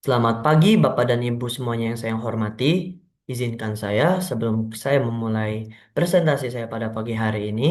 Selamat pagi Bapak dan Ibu semuanya yang saya hormati. Izinkan saya sebelum saya memulai presentasi saya pada pagi hari ini,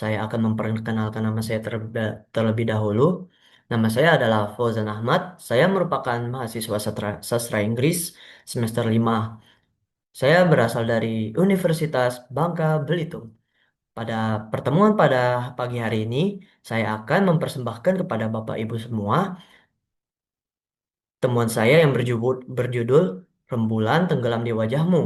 saya akan memperkenalkan nama saya terlebih dahulu. Nama saya adalah Fauzan Ahmad. Saya merupakan mahasiswa sastra Inggris semester 5. Saya berasal dari Universitas Bangka Belitung. Pada pertemuan pada pagi hari ini, saya akan mempersembahkan kepada Bapak Ibu semua temuan saya yang berjudul Rembulan Tenggelam di Wajahmu,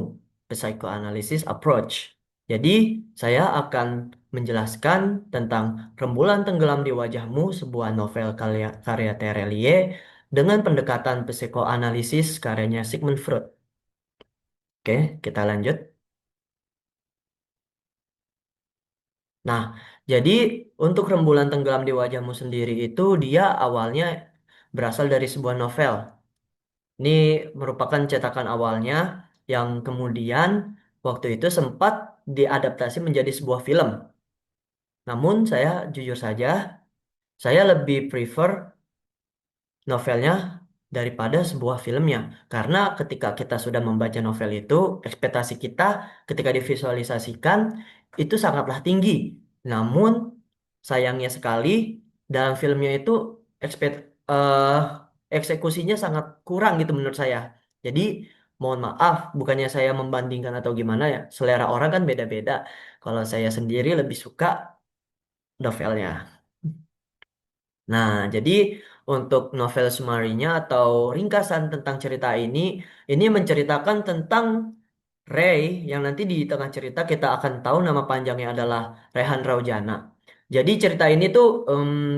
The Psychoanalysis Approach. Jadi, saya akan menjelaskan tentang Rembulan Tenggelam di Wajahmu, sebuah novel karya Terelie dengan pendekatan psikoanalisis karyanya Sigmund Freud. Oke, kita lanjut. Nah, jadi untuk Rembulan Tenggelam di Wajahmu sendiri itu dia awalnya berasal dari sebuah novel. Ini merupakan cetakan awalnya yang kemudian waktu itu sempat diadaptasi menjadi sebuah film. Namun saya jujur saja, saya lebih prefer novelnya daripada sebuah filmnya. Karena ketika kita sudah membaca novel itu, ekspektasi kita ketika divisualisasikan itu sangatlah tinggi. Namun sayangnya sekali dalam filmnya itu ekspek eh, eksekusinya sangat kurang gitu menurut saya. Jadi mohon maaf, bukannya saya membandingkan atau gimana ya. Selera orang kan beda-beda. Kalau saya sendiri lebih suka novelnya. Nah, jadi untuk novel summary-nya atau ringkasan tentang cerita ini menceritakan tentang Ray yang nanti di tengah cerita kita akan tahu nama panjangnya adalah Rehan Raujana. Jadi cerita ini tuh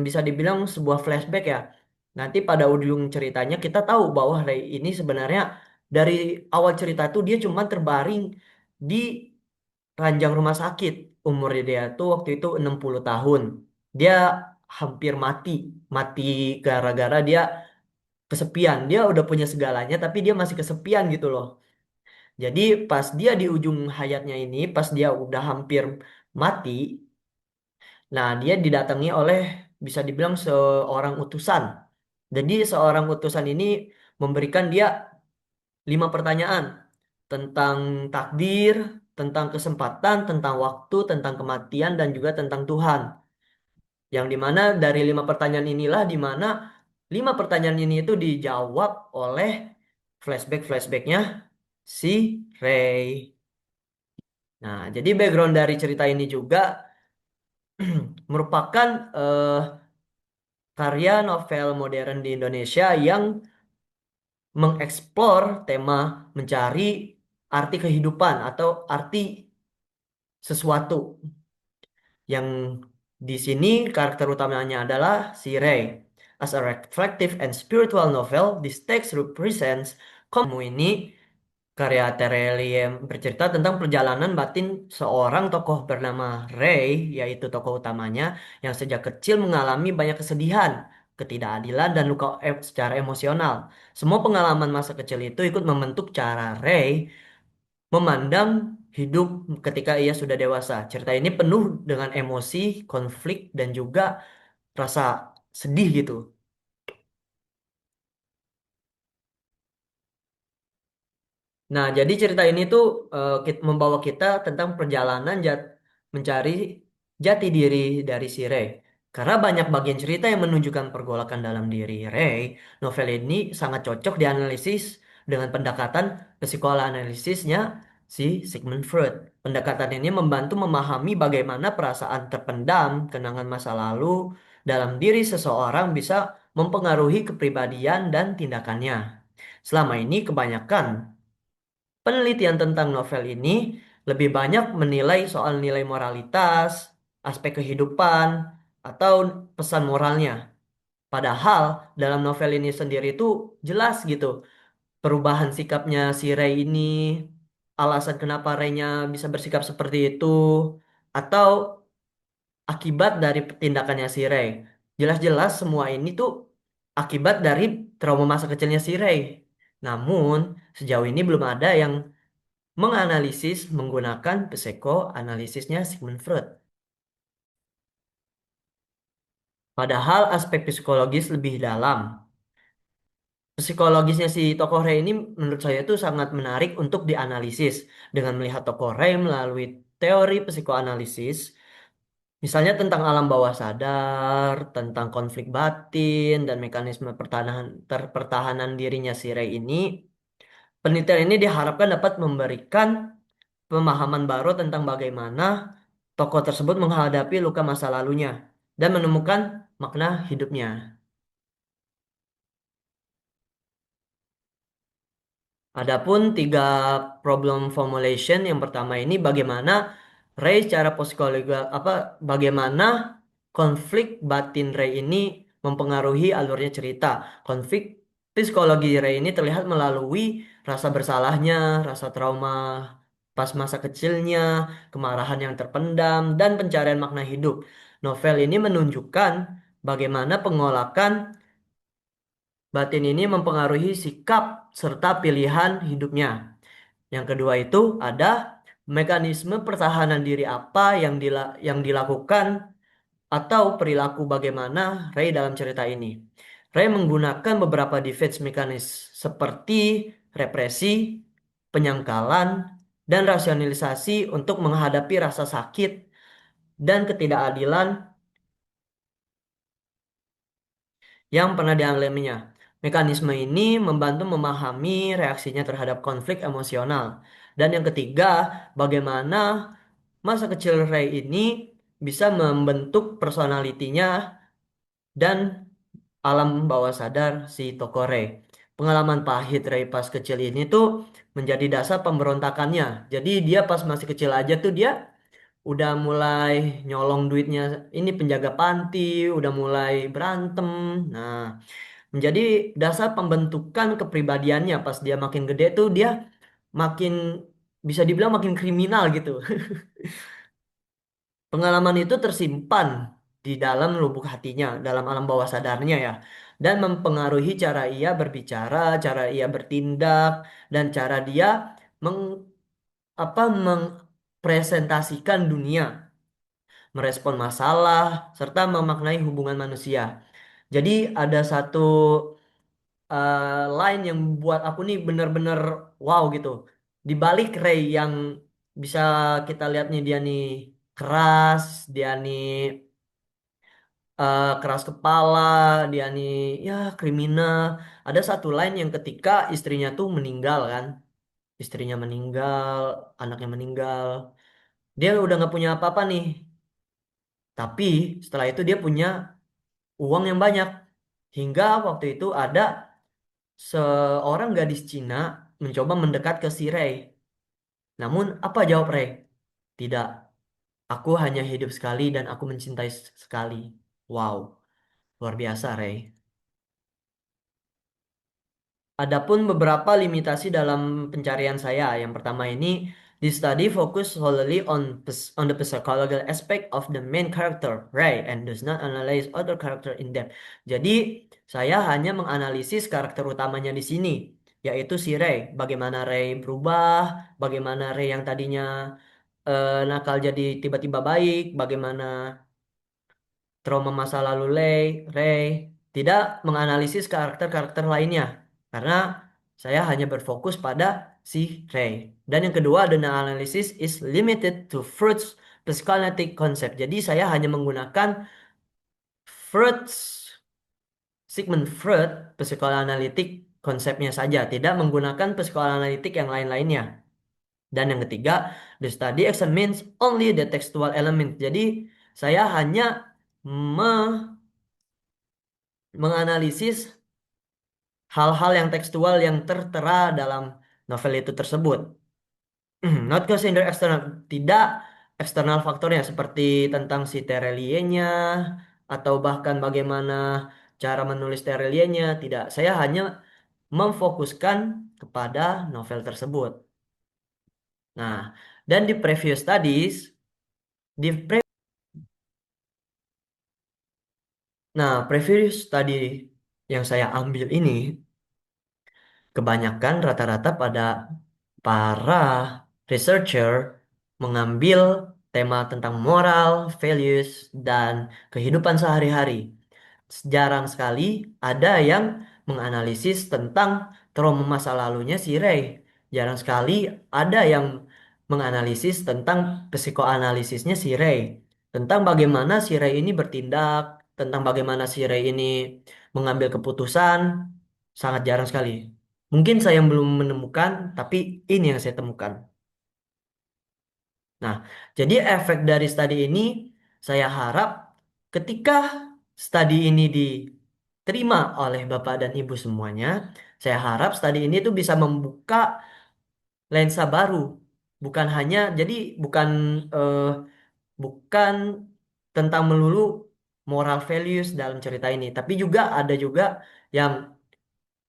bisa dibilang sebuah flashback ya. Nanti pada ujung ceritanya kita tahu bahwa Ray ini sebenarnya dari awal cerita tuh dia cuma terbaring di ranjang rumah sakit. Umurnya dia tuh waktu itu 60 tahun. Dia hampir mati. Mati gara-gara dia kesepian. Dia udah punya segalanya tapi dia masih kesepian gitu loh. Jadi pas dia di ujung hayatnya ini, pas dia udah hampir mati, nah dia didatangi oleh bisa dibilang seorang utusan. Jadi seorang utusan ini memberikan dia 5 pertanyaan tentang takdir, tentang kesempatan, tentang waktu, tentang kematian, dan juga tentang Tuhan. Yang dimana dari 5 pertanyaan inilah dimana 5 pertanyaan ini itu dijawab oleh flashback-flashbacknya si Ray. Nah, jadi background dari cerita ini juga merupakan karya novel modern di Indonesia yang mengeksplor tema mencari arti kehidupan atau arti sesuatu. Yang di sini karakter utamanya adalah si Ray. As a reflective and spiritual novel, this text represents kamu ini karya Terelie yang bercerita tentang perjalanan batin seorang tokoh bernama Ray, yaitu tokoh utamanya yang sejak kecil mengalami banyak kesedihan, ketidakadilan, dan luka secara emosional. Semua pengalaman masa kecil itu ikut membentuk cara Ray memandang hidup ketika ia sudah dewasa. Cerita ini penuh dengan emosi, konflik, dan juga rasa sedih gitu. Nah, jadi cerita ini tuh membawa kita tentang perjalanan mencari jati diri dari si Ray. Karena banyak bagian cerita yang menunjukkan pergolakan dalam diri Ray, novel ini sangat cocok dianalisis dengan pendekatan psikoanalisisnya si Sigmund Freud. Pendekatan ini membantu memahami bagaimana perasaan terpendam, kenangan masa lalu dalam diri seseorang bisa mempengaruhi kepribadian dan tindakannya. Selama ini kebanyakan penelitian tentang novel ini lebih banyak menilai soal nilai moralitas, aspek kehidupan, atau pesan moralnya. Padahal dalam novel ini sendiri itu jelas gitu perubahan sikapnya si Ray ini, alasan kenapa Ray-nya bisa bersikap seperti itu, atau akibat dari tindakannya si Ray. Jelas-jelas semua ini tuh akibat dari trauma masa kecilnya si Ray. Namun, sejauh ini belum ada yang menganalisis menggunakan psikoanalisisnya Sigmund Freud. Padahal aspek psikologis lebih dalam. Psikologisnya si tokoh Ray ini menurut saya itu sangat menarik untuk dianalisis dengan melihat tokoh Ray melalui teori psikoanalisis, misalnya tentang alam bawah sadar, tentang konflik batin dan mekanisme pertahanan dirinya si Ray ini. Penelitian ini diharapkan dapat memberikan pemahaman baru tentang bagaimana tokoh tersebut menghadapi luka masa lalunya dan menemukan makna hidupnya. Adapun tiga problem formulation yang pertama ini bagaimana Ray secara psikologi bagaimana konflik batin Ray ini mempengaruhi alurnya cerita. Konflik psikologi Ray ini terlihat melalui rasa bersalahnya, rasa trauma pas masa kecilnya, kemarahan yang terpendam, dan pencarian makna hidup. Novel ini menunjukkan bagaimana pengolakan batin ini mempengaruhi sikap serta pilihan hidupnya. Yang kedua itu ada mekanisme pertahanan diri apa yang dilakukan atau perilaku bagaimana Ray dalam cerita ini. Ray menggunakan beberapa defense mekanisme seperti represi, penyangkalan, dan rasionalisasi untuk menghadapi rasa sakit dan ketidakadilan yang pernah dialaminya. Mekanisme ini membantu memahami reaksinya terhadap konflik emosional. Dan yang ketiga, bagaimana masa kecil Ray ini bisa membentuk personalitinya dan alam bawah sadar si tokoh Ray. Pengalaman pahit Ray pas kecil ini tuh menjadi dasar pemberontakannya. Jadi dia pas masih kecil aja tuh dia udah mulai nyolong duitnya ini penjaga panti, udah mulai berantem. Nah, menjadi dasar pembentukan kepribadiannya pas dia makin gede tuh dia makin bisa dibilang makin kriminal gitu. Pengalaman itu tersimpan di dalam lubuk hatinya, dalam alam bawah sadarnya ya, dan mempengaruhi cara ia berbicara, cara ia bertindak, dan cara dia meng, mempresentasikan dunia, merespon masalah, serta memaknai hubungan manusia. Jadi ada satu line yang buat aku nih bener-bener wow gitu. Di balik Ray yang bisa kita lihat nih dia nih keras, dia nih keras kepala, dia nih ya kriminal. Ada satu line yang ketika istrinya tuh meninggal kan, istrinya meninggal, anaknya meninggal, dia udah nggak punya apa-apa nih. Tapi setelah itu dia punya uang yang banyak. Hingga waktu itu ada seorang gadis Cina mencoba mendekat ke si Ray. Namun apa jawab Ray? Tidak, aku hanya hidup sekali dan aku mencintai sekali. Wow, luar biasa Ray. Adapun beberapa limitasi dalam pencarian saya. Yang pertama ini, the study focus solely on the psychological aspect of the main character, Ray, and does not analyze other character in depth. Jadi, saya hanya menganalisis karakter utamanya di sini, yaitu si Ray. Bagaimana Ray berubah, bagaimana Ray yang tadinya nakal jadi tiba-tiba baik, bagaimana trauma masa lalu Ray, tidak menganalisis karakter-karakter lainnya karena saya hanya berfokus pada si Ray. Dan yang kedua, the analysis is limited to Freud's psychoanalytic concept. Jadi saya hanya menggunakan Freud's Sigmund Freud psikoanalitik konsepnya saja, tidak menggunakan psikoanalitik yang lain-lainnya. Dan yang ketiga, the study examines only the textual element. Jadi saya hanya menganalisis hal-hal yang tekstual yang tertera dalam novel itu tersebut. Not consider external, tidak eksternal faktornya seperti tentang si Terelie-nya atau bahkan bagaimana cara menulis Terelie-nya, tidak. Saya hanya memfokuskan kepada novel tersebut. Nah, dan di previous studies, di pre nah previous study yang saya ambil ini kebanyakan rata-rata pada para researcher mengambil tema tentang moral, values, dan kehidupan sehari-hari. Jarang sekali ada yang menganalisis tentang trauma masa lalunya si Ray. Jarang sekali ada yang menganalisis tentang psikoanalisisnya si Ray. Tentang bagaimana si Ray ini bertindak, tentang bagaimana si Ray ini mengambil keputusan, sangat jarang sekali. Mungkin saya yang belum menemukan, tapi ini yang saya temukan. Nah, jadi efek dari studi ini, saya harap ketika studi ini diterima oleh Bapak dan Ibu semuanya, saya harap studi ini tuh bisa membuka lensa baru. Bukan hanya, jadi bukan eh, bukan tentang melulu moral values dalam cerita ini, tapi juga ada juga yang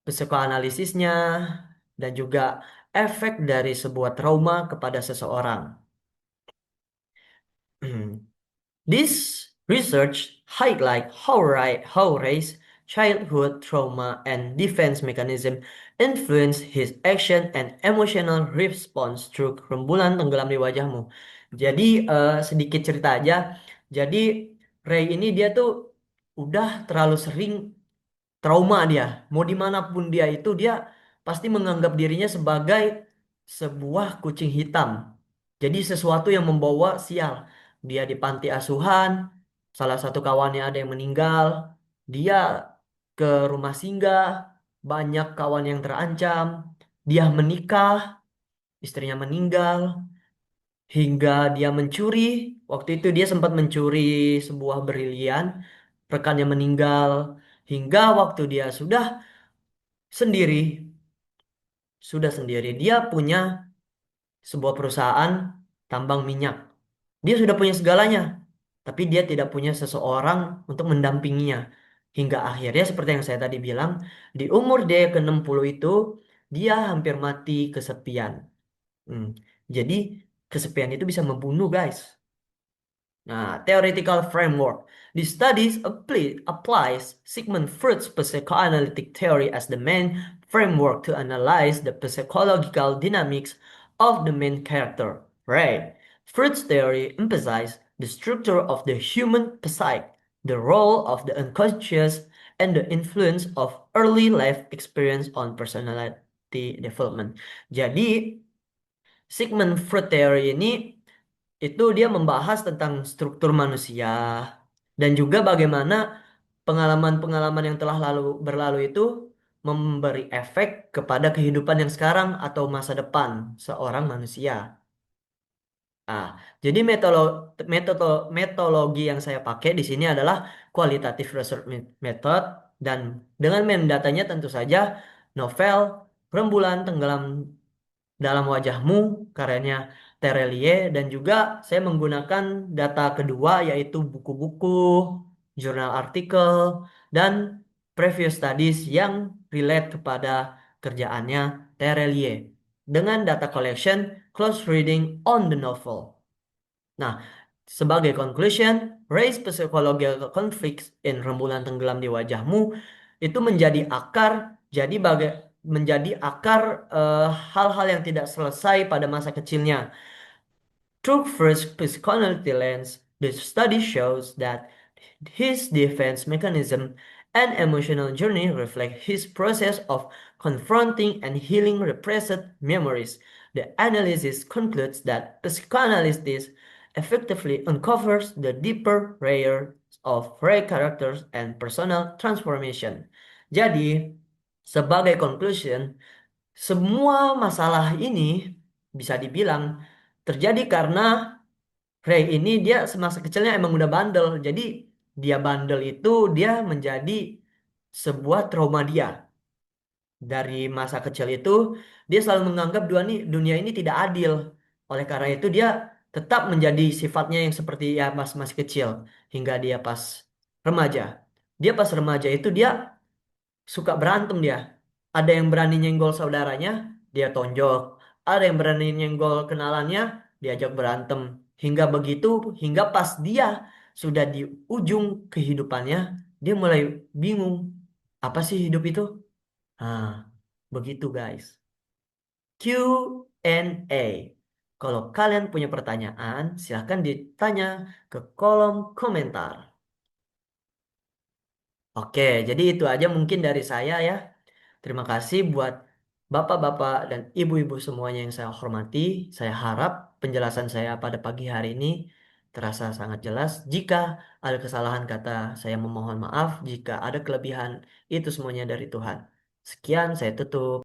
psikoanalisisnya dan juga efek dari sebuah trauma kepada seseorang. This research highlight how race, childhood trauma, and defense mechanism influence his action and emotional response through rembulan tenggelam di wajahmu. Jadi sedikit cerita aja. Jadi Ray ini dia tuh udah terlalu sering trauma dia. Mau dimanapun dia itu dia pasti menganggap dirinya sebagai sebuah kucing hitam. Jadi sesuatu yang membawa sial. Dia di panti asuhan, salah satu kawannya ada yang meninggal, dia ke rumah singgah, banyak kawan yang terancam, dia menikah, istrinya meninggal, hingga dia mencuri. Waktu itu dia sempat mencuri sebuah berlian, rekannya meninggal, hingga waktu dia sendiri, sendiri, dia punya sebuah perusahaan tambang minyak. Dia sudah punya segalanya, tapi dia tidak punya seseorang untuk mendampinginya. Hingga akhirnya seperti yang saya tadi bilang, di umur dia ke-60 itu, dia hampir mati kesepian. Hmm. Jadi, kesepian itu bisa membunuh, guys. Nah, theoretical framework. The studies applies Sigmund Freud's psychoanalytic theory as the main framework to analyze the psychological dynamics of the main character. Right. Freud's theory emphasized the structure of the human psyche, the role of the unconscious, and the influence of early life experience on personality development. Jadi, Sigmund Freud theory ini itu dia membahas tentang struktur manusia dan juga bagaimana pengalaman-pengalaman yang telah berlalu itu memberi efek kepada kehidupan yang sekarang atau masa depan seorang manusia. Ah, jadi metodologi yang saya pakai di sini adalah qualitative research method dan dengan main datanya tentu saja novel Rembulan Tenggelam dalam Wajahmu karyanya Terelie dan juga saya menggunakan data kedua yaitu buku-buku, jurnal artikel dan previous studies yang relate kepada kerjaannya Terelie dengan data collection close reading on the novel. Nah, sebagai conclusion, race psychological conflicts in Rembulan Tenggelam di Wajahmu itu jadi menjadi akar hal-hal yang tidak selesai pada masa kecilnya. Through first psychoanalytic lens, the study shows that his defense mechanism and emotional journey reflect his process of confronting and healing repressed memories. The analysis concludes that psychoanalysis effectively uncovers the deeper layers of Ray characters and personal transformation. Jadi, sebagai conclusion, semua masalah ini bisa dibilang terjadi karena Ray ini dia semasa kecilnya emang udah bandel. Jadi dia bandel itu dia menjadi sebuah trauma dia. Dari masa kecil itu dia selalu menganggap dunia ini tidak adil. Oleh karena itu dia tetap menjadi sifatnya yang seperti ya pas masih kecil hingga dia pas remaja. Dia pas remaja itu dia suka berantem dia. Ada yang berani nyenggol saudaranya, dia tonjok. Ada yang berani nyenggol kenalannya, diajak berantem. Hingga begitu, hingga pas dia sudah di ujung kehidupannya, dia mulai bingung. Apa sih hidup itu? Nah, begitu guys. Q&A. Kalau kalian punya pertanyaan, silahkan ditanya ke kolom komentar. Oke, jadi itu aja mungkin dari saya ya. Terima kasih buat bapak-bapak dan ibu-ibu semuanya yang saya hormati. Saya harap penjelasan saya pada pagi hari ini terasa sangat jelas. Jika ada kesalahan kata, saya memohon maaf. Jika ada kelebihan, itu semuanya dari Tuhan. Sekian, saya tutup.